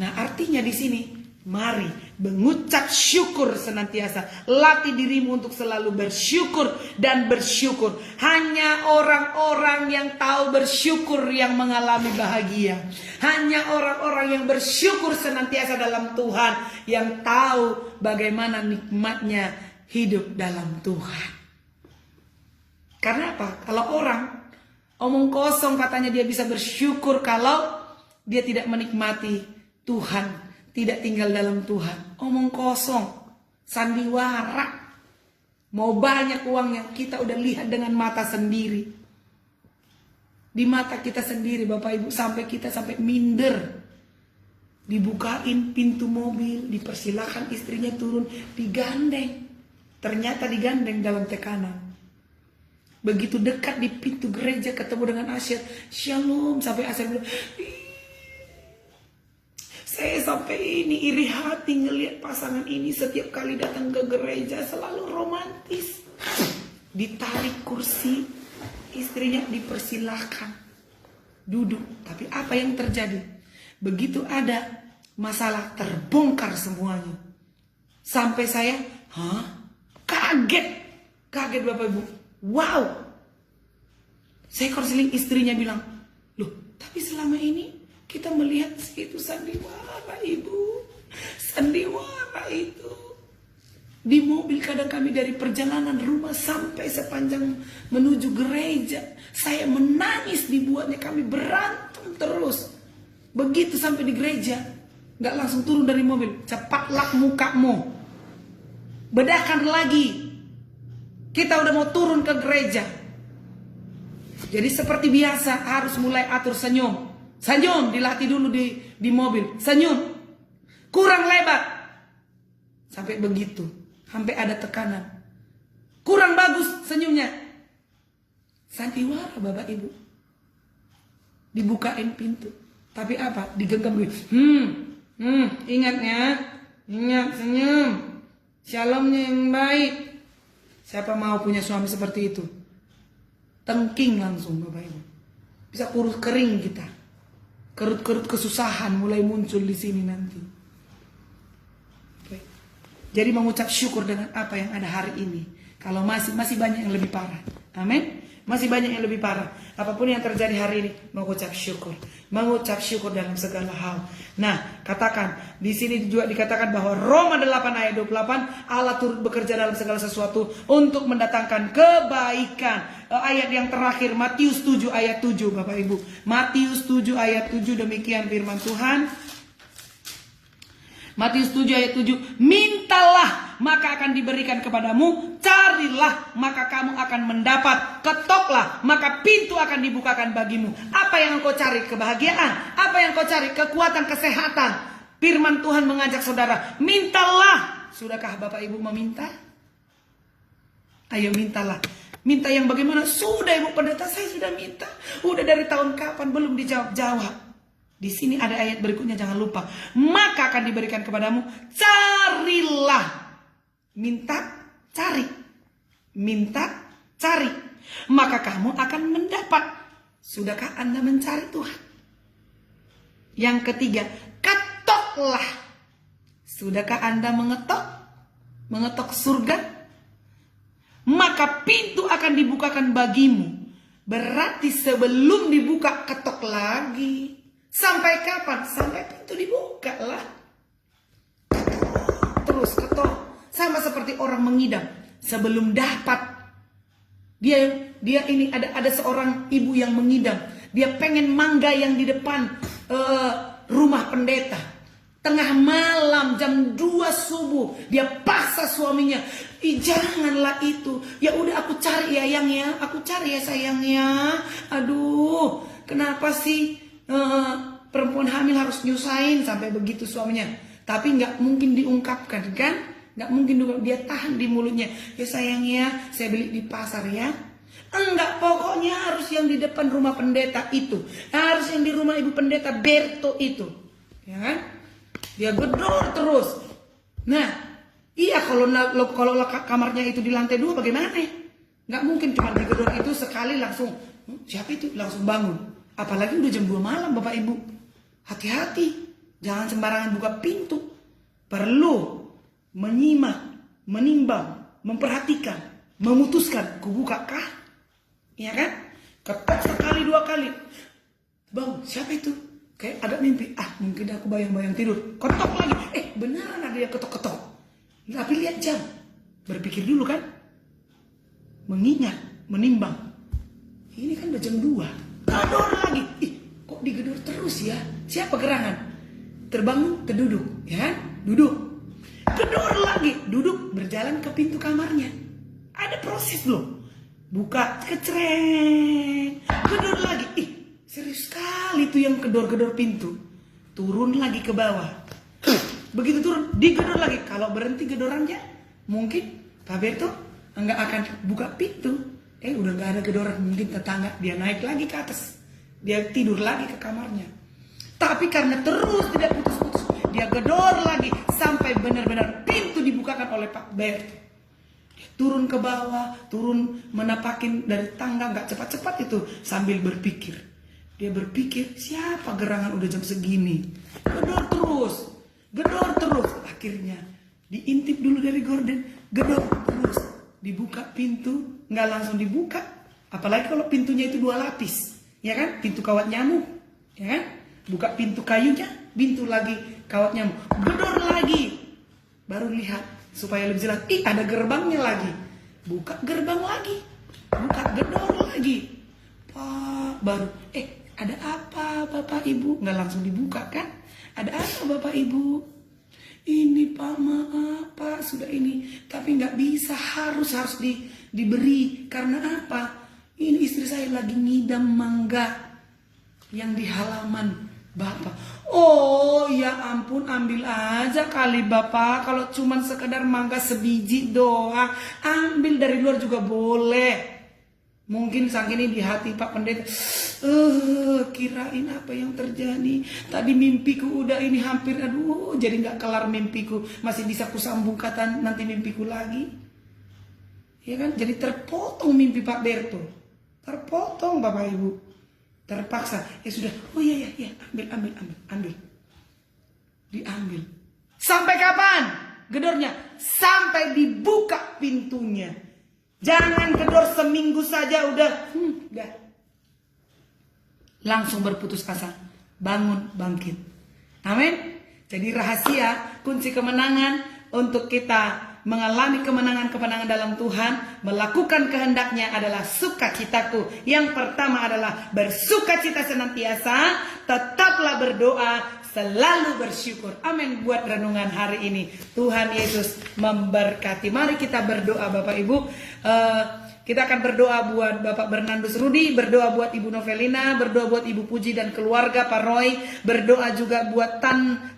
S2: Nah artinya di sini, mari mengucap syukur senantiasa. Latih dirimu untuk selalu bersyukur dan bersyukur. Hanya orang-orang yang tahu bersyukur yang mengalami bahagia. Hanya orang-orang yang bersyukur senantiasa dalam Tuhan yang tahu bagaimana nikmatnya hidup dalam Tuhan. Karena apa? Kalau orang omong kosong katanya dia bisa bersyukur kalau dia tidak menikmati Tuhan, tidak tinggal dalam Tuhan. Omong kosong, sandiwara. Mau banyak uangnya, kita udah lihat dengan mata sendiri. Di mata kita sendiri Bapak Ibu, sampai kita sampai minder. Dibukain pintu mobil, dipersilakan istrinya turun, digandeng. Ternyata digandeng dalam tekanan. Begitu dekat di pintu gereja ketemu dengan Asyir, Shalom, sampai Asyir bilang, saya sampai ini iri hati ngelihat pasangan ini setiap kali datang ke gereja selalu romantis. Ditarik kursi, istrinya dipersilahkan duduk. Tapi apa yang terjadi? Begitu ada masalah terbongkar semuanya. Sampai saya, kaget Bapak Ibu. Wow, saya konseling istrinya bilang, loh tapi selama ini kita melihat itu sandiwara Ibu, sandiwara itu. Di mobil kadang kami dari perjalanan rumah sampai sepanjang menuju gereja. Saya menangis dibuatnya, kami berantem terus. Begitu sampai di gereja, gak langsung turun dari mobil. Cepatlah mukamu, bedakan lagi. Kita udah mau turun ke gereja. Jadi seperti biasa harus mulai atur senyum. Senyum dilatih dulu di mobil. Senyum, kurang lebar. Sampai begitu, sampai ada tekanan. Kurang bagus senyumnya. Sandiwara Bapak Ibu. Dibukain pintu. Tapi apa? Digenggam dulu. Ingat ya. Ingat senyum. Shalomnya yang baik. Siapa mau punya suami seperti itu? Tengking langsung Bapak Ibu. Bisa kurus kering kita. Kerut-kerut kesusahan mulai muncul di sini nanti. Jadi mengucap syukur dengan apa yang ada hari ini. Kalau masih banyak yang lebih parah. Amin. Masih banyak yang lebih parah. Apapun yang terjadi hari ini, mengucap syukur. Mengucap syukur dalam segala hal. Nah, katakan di sini juga dikatakan bahwa Roma 8 ayat 28, Allah turut bekerja dalam segala sesuatu untuk mendatangkan kebaikan. Ayat yang terakhir Matius 7 ayat 7 Bapak Ibu. Matius 7 ayat 7, demikian firman Tuhan. Matius 7 ayat 7, mintalah maka akan diberikan kepadamu, carilah maka kamu akan mendapat, ketoklah maka pintu akan dibukakan bagimu. Apa yang engkau cari? Kebahagiaan. Apa yang engkau cari? Kekuatan, kesehatan. Firman Tuhan mengajak saudara, mintalah. Sudahkah Bapak Ibu meminta? Ayo mintalah. Minta yang bagaimana? Sudah Ibu Pendeta, saya sudah minta. Udah dari tahun kapan belum dijawab-jawab. Di sini ada ayat berikutnya, jangan lupa. Maka akan diberikan kepadamu, carilah. Minta, cari. Minta, cari. Maka kamu akan mendapat. Sudahkah Anda mencari Tuhan? Yang ketiga, ketoklah. Sudahkah Anda mengetok? Mengetok surga? Maka pintu akan dibukakan bagimu. Berarti sebelum dibuka, ketok lagi. Sampai kapan? Sampai pintu dibuka lah. Terus ketok. Sama seperti orang mengidam. Sebelum dapat. Dia ini ada seorang ibu yang mengidam. Dia pengen mangga yang di depan rumah pendeta. Tengah malam jam 2 subuh. Dia paksa suaminya. Janganlah itu. Ya udah aku cari ya yang ya. Aku cari ya sayangnya. Aduh. Kenapa sih? Perempuan hamil harus nyusahin sampai begitu suaminya. Tapi nggak mungkin diungkapkan kan? Nggak mungkin dia tahan di mulutnya. Ya sayangnya, saya beli di pasar ya. Enggak, pokoknya harus yang di depan rumah pendeta itu. Harus yang di rumah ibu pendeta Berto itu. Ya kan? Dia gedor terus. Nah, iya kalau kamarnya itu di lantai 2 bagaimana? Nggak mungkin cuma digedor itu sekali langsung. Siapa itu? Langsung bangun. Apalagi udah jam 2 malam Bapak Ibu. Hati-hati. Jangan sembarangan buka pintu. Perlu menyimak, menimbang, memperhatikan, memutuskan. Kubukakah? Ya kan? Ketok sekali 2 kali. Bang, siapa itu? Kayak ada mimpi. Mungkin aku bayang-bayang tidur. Ketok lagi. Beneran ada yang ketok-ketok. Tapi lihat jam. Berpikir dulu kan? Mengingat, menimbang. Ini kan udah jam 2. Gedor lagi. Kok digedor terus ya? Siapa gerangan? Terbangun, terduduk. Ya kan? Duduk. Gedor lagi. Duduk, berjalan ke pintu kamarnya. Ada proses loh. Buka, kecreng. Gedor lagi. Serius sekali tuh yang gedor-gedor pintu. Turun lagi ke bawah. Begitu turun, digedor lagi. Kalau berhenti gedorannya, mungkin Pak Berto enggak akan buka pintu. Udah gak ada gedoran, mungkin tetangga. Dia naik lagi ke atas. Dia tidur lagi ke kamarnya. Tapi karena terus tidak putus-putus, dia gedor lagi sampai benar-benar pintu dibukakan oleh Pak Berto. Turun ke bawah, turun menapakin dari tangga, gak cepat-cepat itu sambil berpikir. Dia berpikir, siapa gerangan udah jam segini? Gedor terus. Akhirnya diintip dulu dari gorden, gedor terus. Dibuka pintu, nggak langsung dibuka. Apalagi kalau pintunya itu 2 lapis, ya kan? Pintu kawat nyamuk, ya kan? Buka pintu kayunya, pintu lagi kawat nyamuk. Gedor lagi, baru lihat Supaya lebih jelas. Ih, ada gerbangnya lagi. Buka gerbang lagi. Buka gedor lagi. Pak, baru. Ada apa Bapak Ibu? Nggak langsung dibuka kan? Ada apa Bapak Ibu? Ini Pak, maaf Pak, sudah ini. Tapi nggak bisa, harus diberi. Karena apa? Ini istri saya lagi ngidam mangga yang di halaman Bapak. Oh ya ampun, ambil aja kali Bapak. Kalau cuman sekedar mangga sebiji doang, ambil dari luar juga boleh. Mungkin sang ini di hati Pak Pendeta, kirain apa yang terjadi. Tadi mimpiku udah ini hampir, aduh, jadi nggak kelar mimpiku. Masih bisa kusambung kata nanti mimpiku lagi. Ya kan, jadi terpotong mimpi Pak Berto. Terpotong Bapak Ibu. Terpaksa, ya sudah, oh iya, ambil. Diambil. Sampai kapan? Gedornya? Sampai dibuka pintunya. Jangan gedor seminggu saja udah. Langsung berputus asa. Bangun, bangkit. Amin. Jadi rahasia, kunci kemenangan untuk kita mengalami kemenangan-kemenangan dalam Tuhan, melakukan kehendaknya adalah sukacitaku. Yang pertama adalah bersukacita senantiasa, tetaplah berdoa, selalu bersyukur. Amin. Buat renungan hari ini, Tuhan Yesus memberkati. Mari kita berdoa Bapak Ibu. Kita akan berdoa buat Bapak Bernardus Rudi, berdoa buat Ibu Novelina, berdoa buat Ibu Puji dan keluarga, Pak Roy, berdoa juga buat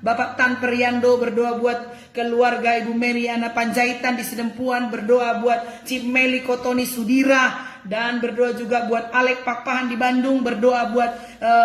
S2: Bapak Tan Periando, berdoa buat keluarga Ibu Meriana Panjaitan di Sedempuan, berdoa buat Cip Meli Kotoni Sudira, dan berdoa juga buat Alek Pakpahan di Bandung, berdoa buat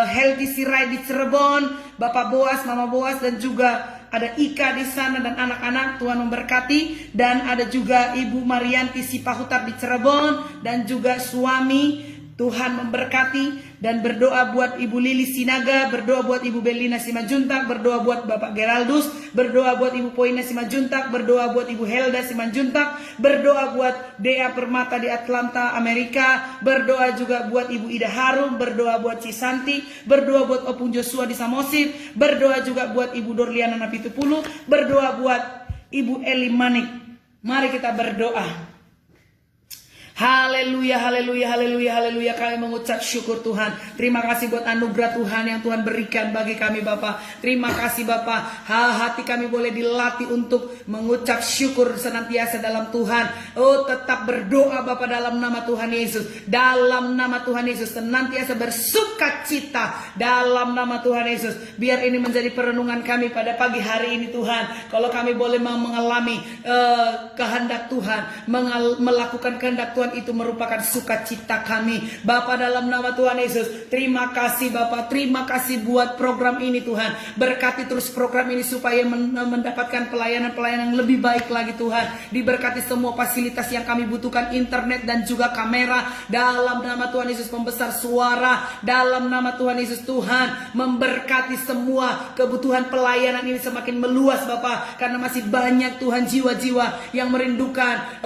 S2: Healthy Sirai di Cirebon, Bapak Boas, Mama Boas, dan juga ada Ika di sana dan anak-anak. Tuhan memberkati. Dan ada juga Ibu Marianti Sipahutar di Cirebon dan juga suami. Tuhan memberkati. Dan berdoa buat Ibu Lili Sinaga, berdoa buat Ibu Belina Simanjuntak, berdoa buat Bapak Geraldus, berdoa buat Ibu Poina Simanjuntak, berdoa buat Ibu Helda Simanjuntak, berdoa buat Dea Permata di Atlanta, Amerika, berdoa juga buat Ibu Ida Harum, berdoa buat Cisanti, berdoa buat Opung Joshua di Samosir, berdoa juga buat Ibu Dorliana Napitupulu, berdoa buat Ibu Eli Manik. Mari kita berdoa. Haleluya, haleluya, haleluya, haleluya. Kami mengucap syukur Tuhan. Terima kasih buat anugerah Tuhan yang Tuhan berikan bagi kami Bapak. Terima kasih Bapak. Hati kami boleh dilatih untuk mengucap syukur senantiasa dalam Tuhan. Oh, tetap berdoa Bapak dalam nama Tuhan Yesus. Dalam nama Tuhan Yesus senantiasa bersukacita dalam nama Tuhan Yesus. Biar ini menjadi perenungan kami pada pagi hari ini Tuhan. Kalau kami boleh mengalami kehendak Tuhan, melakukan kehendak Tuhan, itu merupakan sukacita kami Bapak dalam nama Tuhan Yesus. Terima kasih Bapak, terima kasih buat program ini Tuhan. Berkati terus program ini supaya mendapatkan pelayanan-pelayanan yang lebih baik lagi Tuhan. Diberkati semua fasilitas yang kami butuhkan, internet dan juga kamera dalam nama Tuhan Yesus. Membesar suara dalam nama Tuhan Yesus. Tuhan memberkati semua kebutuhan pelayanan ini semakin meluas Bapak, karena masih banyak Tuhan jiwa-jiwa yang merindukan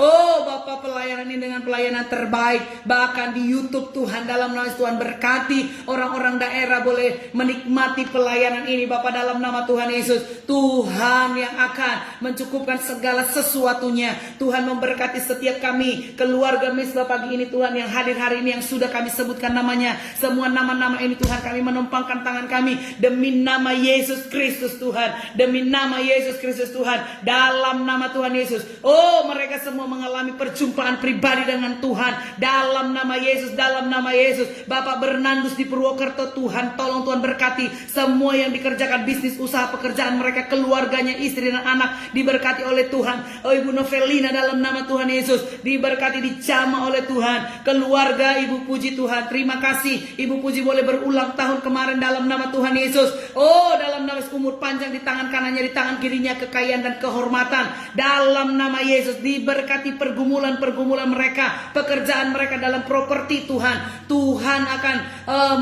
S2: Bapak pelayanan ini dengan pelayanan terbaik. Bahkan di YouTube Tuhan dalam nama Tuhan berkati orang-orang daerah boleh menikmati pelayanan ini Bapak dalam nama Tuhan Yesus. Tuhan yang akan mencukupkan segala sesuatunya. Tuhan memberkati setiap kami keluarga Misbah pagi ini Tuhan yang hadir hari ini, yang sudah kami sebutkan namanya. Semua nama-nama ini Tuhan kami menumpangkan tangan kami demi nama Yesus Kristus Tuhan. Demi nama Yesus Kristus Tuhan. Dalam nama Tuhan Yesus. Mereka semua mengalami perjumpaan pribadi dengan Tuhan dalam nama Yesus, dalam nama Yesus. Bapak Bernardus di Purwokerto Tuhan tolong Tuhan berkati semua yang dikerjakan bisnis usaha pekerjaan mereka, keluarganya, istri dan anak diberkati oleh Tuhan. Ibu Novelina dalam nama Tuhan Yesus diberkati, dijamah oleh Tuhan. Keluarga Ibu Puji Tuhan, terima kasih Ibu Puji boleh berulang tahun kemarin dalam nama Tuhan Yesus. Dalam nama umur panjang di tangan kanannya, di tangan kirinya kekayaan dan kehormatan dalam nama Yesus. Diberkati pergumulan-pergumulan mereka, pekerjaan mereka dalam properti Tuhan. Tuhan akan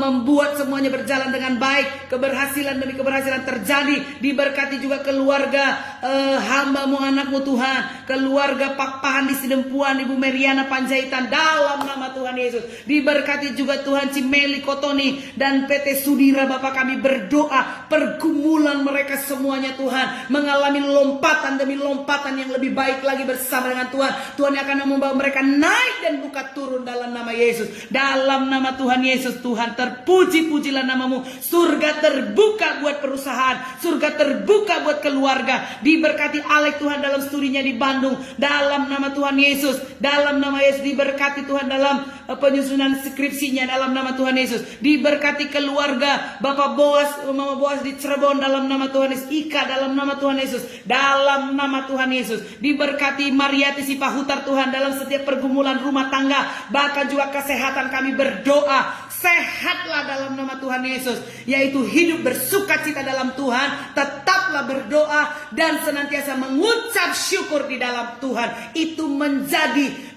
S2: membuat semuanya berjalan dengan baik. Keberhasilan demi keberhasilan terjadi. Diberkati juga keluarga hamba-Mu, anak-Mu Tuhan, keluarga Pak Pahan di Sidempuan, Ibu Meriana Panjaitan, dalam nama Tuhan Yesus. Diberkati juga Tuhan Cimeli Kotoni dan PT Sudira. Bapak, kami berdoa pergumulan mereka semuanya Tuhan mengalami lompatan demi lompatan yang lebih baik lagi bersama dengan Tuhan. Tuhan yang akan membawa mereka naik dan buka turun dalam nama Yesus. Dalam nama Tuhan Yesus, Tuhan, terpuji-pujilah nama-Mu. Surga terbuka buat perusahaan, surga terbuka buat keluarga. Diberkati Alek Tuhan dalam studinya di Bandung, dalam nama Tuhan Yesus. Dalam nama Yesus, diberkati Tuhan dalam penyusunan skripsinya, dalam nama Tuhan Yesus. Diberkati keluarga Bapak Boas, Mama Boas di Cirebon, dalam nama Tuhan Yesus. Ika, dalam nama Tuhan Yesus, dalam nama Tuhan Yesus. Diberkati Mariati Sipahutar Tuhan dalam setiap pergumulan rumah tangga, bahkan juga kesehatan. Kami berdoa sehatlah dalam nama Tuhan Yesus, yaitu hidup bersukacita dalam Tuhan. Tetaplah berdoa dan senantiasa mengucap syukur di dalam Tuhan. Itu menjadi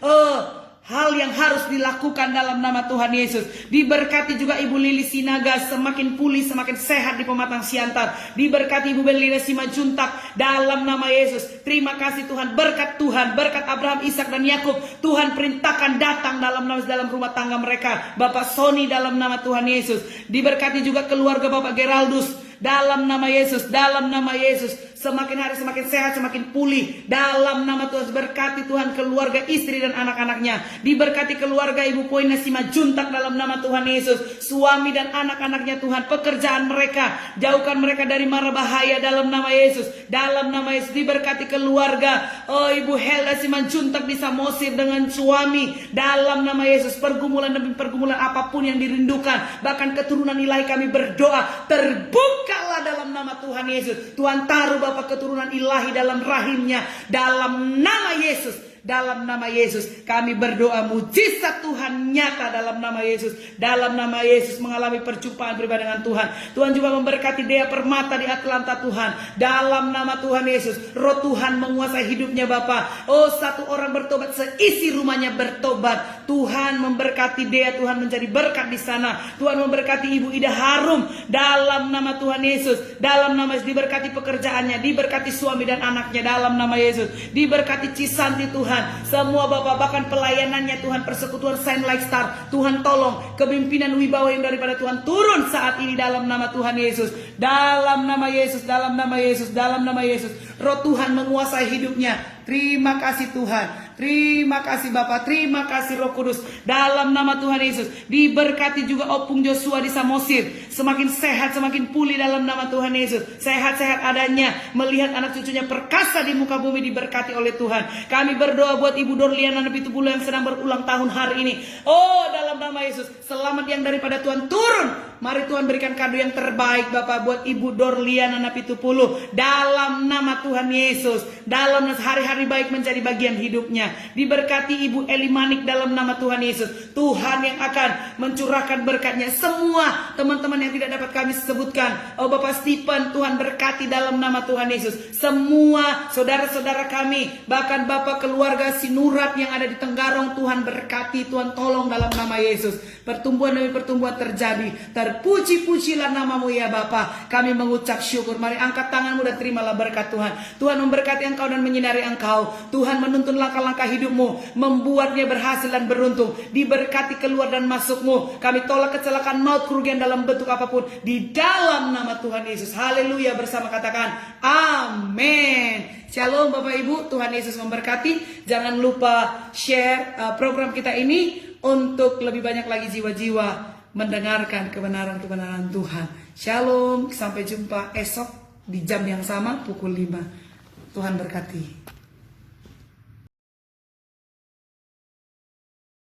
S2: hal yang harus dilakukan dalam nama Tuhan Yesus. Diberkati juga Ibu Lili Sinaga, semakin pulih, semakin sehat di Pematang Siantar. Diberkati Ibu Belina Simanjuntak dalam nama Yesus. Terima kasih Tuhan, berkat Tuhan, berkat Abraham, Ishak dan Yakub, Tuhan perintahkan datang dalam rumah tangga mereka. Bapak Sony dalam nama Tuhan Yesus. Diberkati juga keluarga Bapak Geraldus dalam nama Yesus, dalam nama Yesus. Semakin hari semakin sehat, semakin pulih dalam nama Tuhan. Berkati Tuhan keluarga, istri dan anak-anaknya. Diberkati keluarga Ibu Poina Simanjuntak dalam nama Tuhan Yesus. Suami dan anak-anaknya Tuhan, pekerjaan mereka, jauhkan mereka dari mara bahaya dalam nama Yesus. Dalam nama Yesus. Diberkati keluarga Ibu Helda Simanjuntak di Samosir dengan suami, dalam nama Yesus. Pergumulan demi pergumulan apapun yang dirindukan, bahkan keturunan ilahi, kami berdoa terbukalah dalam nama Tuhan Yesus. Tuhan taruh Bapak keturunan ilahi dalam rahimnya, dalam nama Yesus. Dalam nama Yesus kami berdoa, mujizat Tuhan nyata dalam nama Yesus. Dalam nama Yesus mengalami perjumpaan pribadi dengan Tuhan. Tuhan juga memberkati Dea Permata di Atlanta Tuhan. Dalam nama Tuhan Yesus, roh Tuhan menguasai hidupnya Bapak. Satu orang bertobat, seisi rumahnya bertobat. Tuhan memberkati Dea, Tuhan menjadi berkat di sana. Tuhan memberkati Ibu Ida Harum dalam nama Tuhan Yesus. Dalam nama Yesus diberkati pekerjaannya, diberkati suami dan anaknya dalam nama Yesus. Diberkati Cisanti Tuhan. Semua Bapak, bahkan pelayanannya Tuhan, persekutuan Sign Like Star, Tuhan tolong kepimpinan wibawa yang daripada Tuhan turun saat ini dalam nama Tuhan Yesus. Dalam nama Yesus, dalam nama Yesus, dalam nama Yesus. Roh Tuhan menguasai hidupnya. Terima kasih Tuhan. Terima kasih Bapak, terima kasih Roh Kudus. Dalam nama Tuhan Yesus. Diberkati juga Opung Joshua di Samosir, semakin sehat, semakin pulih dalam nama Tuhan Yesus. Sehat-sehat adanya, melihat anak cucunya perkasa di muka bumi, diberkati oleh Tuhan. Kami berdoa buat Ibu Dorliana Napitupulu yang sedang berulang tahun hari ini. Dalam nama Yesus, selamat yang daripada Tuhan turun. Mari Tuhan berikan kado yang terbaik Bapak buat Ibu Dorliana Napitupulu. Dalam nama Tuhan Yesus, dalam hari-hari baik menjadi bagian hidupnya. Diberkati Ibu Eli Manik dalam nama Tuhan Yesus. Tuhan yang akan mencurahkan berkatnya. Semua teman-teman yang tidak dapat kami sebutkan, Bapak Stephen, Tuhan berkati dalam nama Tuhan Yesus. Semua saudara-saudara kami, bahkan Bapak keluarga Sinurat yang ada di Tenggarong, Tuhan berkati, Tuhan tolong dalam nama Yesus. Pertumbuhan demi pertumbuhan terjadi. Terpuji-pujilah nama-Mu ya Bapa. Kami mengucap syukur. Mari angkat tanganmu dan terimalah berkat Tuhan. Tuhan memberkati engkau dan menyinari engkau. Tuhan menuntun langkah-langkah hidupmu, membuatnya berhasil dan beruntung. Diberkati keluar dan masukmu. Kami tolak kecelakaan, maut, kerugian dalam bentuk apapun, di dalam nama Tuhan Yesus. Haleluya, bersama katakan amin. Shalom Bapak Ibu, Tuhan Yesus memberkati. Jangan lupa share program kita ini untuk lebih banyak lagi jiwa-jiwa mendengarkan kebenaran-kebenaran Tuhan. Shalom, sampai jumpa esok di jam yang sama pukul 5. Tuhan berkati.